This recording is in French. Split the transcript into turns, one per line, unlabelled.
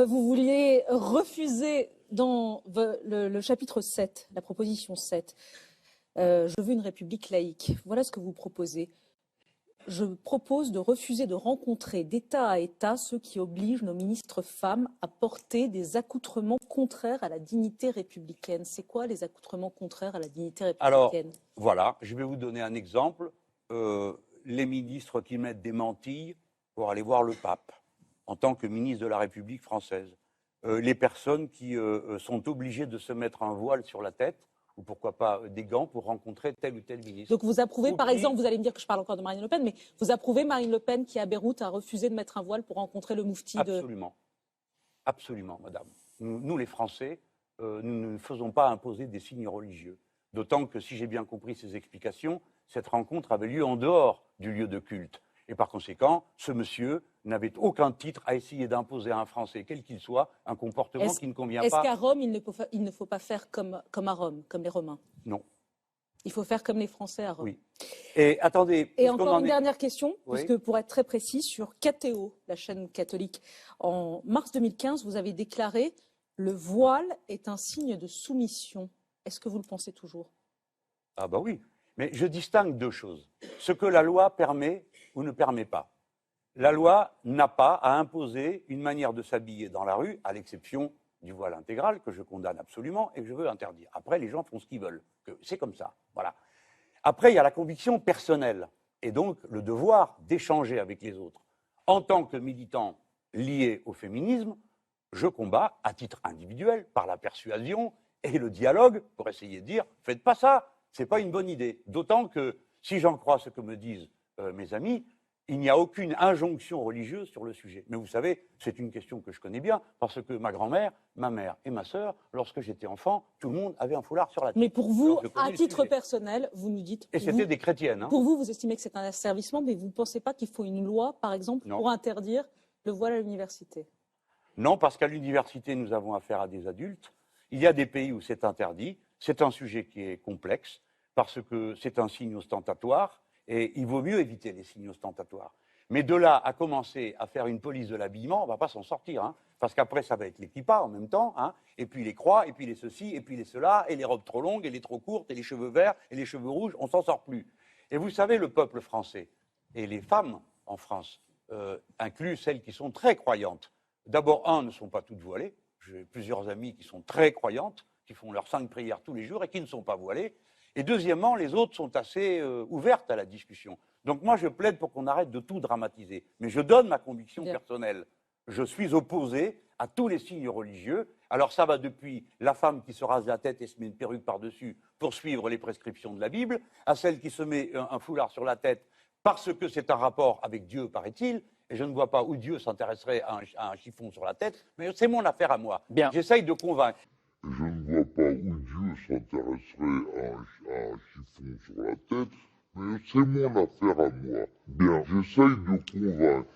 Vous vouliez refuser dans le chapitre 7, la proposition 7, je veux une république laïque. Voilà ce que vous proposez. Je propose de refuser de rencontrer d'État à État ceux qui obligent nos ministres femmes à porter des accoutrements contraires à la dignité républicaine. C'est quoi les accoutrements contraires à la dignité républicaine?
Alors, voilà, je vais vous donner un exemple. Les ministres qui mettent des mantilles pour aller voir le pape en tant que ministre de la République française. Les personnes qui sont obligées de se mettre un voile sur la tête ou pourquoi pas des gants pour rencontrer tel ou tel ministre.
Donc vous approuvez, par exemple, vous allez me dire que je parle encore de Marine Le Pen, mais vous approuvez Marine Le Pen qui, à Beyrouth, a refusé de mettre un voile pour rencontrer le moufti de...
Absolument. Absolument, madame. Nous, les Français, nous ne faisons pas imposer des signes religieux. D'autant que, si j'ai bien compris ces explications, cette rencontre avait lieu en dehors du lieu de culte. Et par conséquent, ce monsieur n'avait aucun titre à essayer d'imposer à un Français, quel qu'il soit, un comportement qui ne convient pas.
Est-ce qu'à Rome, il ne faut pas faire comme à Rome, comme les Romains?
Non.
Il faut faire comme les Français à Rome.
Oui. Et attendez.
Et encore une dernière question,
oui.
puisque pour être très précis, sur KTO, la chaîne catholique, en mars 2015, vous avez déclaré « Le voile est un signe de soumission ». Est-ce que vous le pensez toujours?
Ah bah oui. Mais je distingue deux choses. Ce que la loi permet ou ne permet pas. La loi n'a pas à imposer une manière de s'habiller dans la rue, à l'exception du voile intégral, que je condamne absolument et que je veux interdire. Après, les gens font ce qu'ils veulent. C'est comme ça. Voilà. Après, il y a la conviction personnelle et donc le devoir d'échanger avec les autres. En tant que militant lié au féminisme, je combats à titre individuel, par la persuasion et le dialogue, pour essayer de dire « faites pas ça, c'est pas une bonne idée ». D'autant que, si j'en crois ce que me disent mes amis, il n'y a aucune injonction religieuse sur le sujet. Mais vous savez, c'est une question que je connais bien, parce que ma grand-mère, ma mère et ma sœur, lorsque j'étais enfant, tout le monde avait un foulard sur la tête.
Mais pour vous, à titre personnel, vous nous dites...
Et c'était des chrétiennes. Hein.
Pour vous, vous estimez que c'est un asservissement, mais vous ne pensez pas qu'il faut une loi, par exemple, pour interdire le voile à l'université?
Non, parce qu'à l'université, nous avons affaire à des adultes. Il y a des pays où c'est interdit. C'est un sujet qui est complexe, parce que c'est un signe ostentatoire. Et il vaut mieux éviter les signes ostentatoires. Mais de là à commencer à faire une police de l'habillement, on ne va pas s'en sortir. Hein, parce qu'après, ça va être les kippas en même temps, hein, et puis les croix, et puis les ceci, et puis les cela, et les robes trop longues, et les trop courtes, et les cheveux verts, et les cheveux rouges, on ne s'en sort plus. Et vous savez, le peuple français, et les femmes en France, incluent celles qui sont très croyantes. D'abord, ne sont pas toutes voilées. J'ai plusieurs amies qui sont très croyantes, qui font leurs 5 prières tous les jours, et qui ne sont pas voilées. Et deuxièmement, les autres sont assez ouvertes à la discussion. Donc moi, je plaide pour qu'on arrête de tout dramatiser. Mais je donne ma conviction personnelle. Je suis opposé à tous les signes religieux. Alors ça va depuis la femme qui se rase la tête et se met une perruque par-dessus pour suivre les prescriptions de la Bible, à celle qui se met un foulard sur la tête parce que c'est un rapport avec Dieu, paraît-il. Et je ne vois pas où Dieu s'intéresserait à un chiffon sur la tête, mais c'est mon affaire à moi. J'essaye de convaincre.
Je ne vois pas où Dieu s'intéresserait à un chiffon sur la tête, mais c'est mon affaire à moi. Bien, j'essaye de convaincre.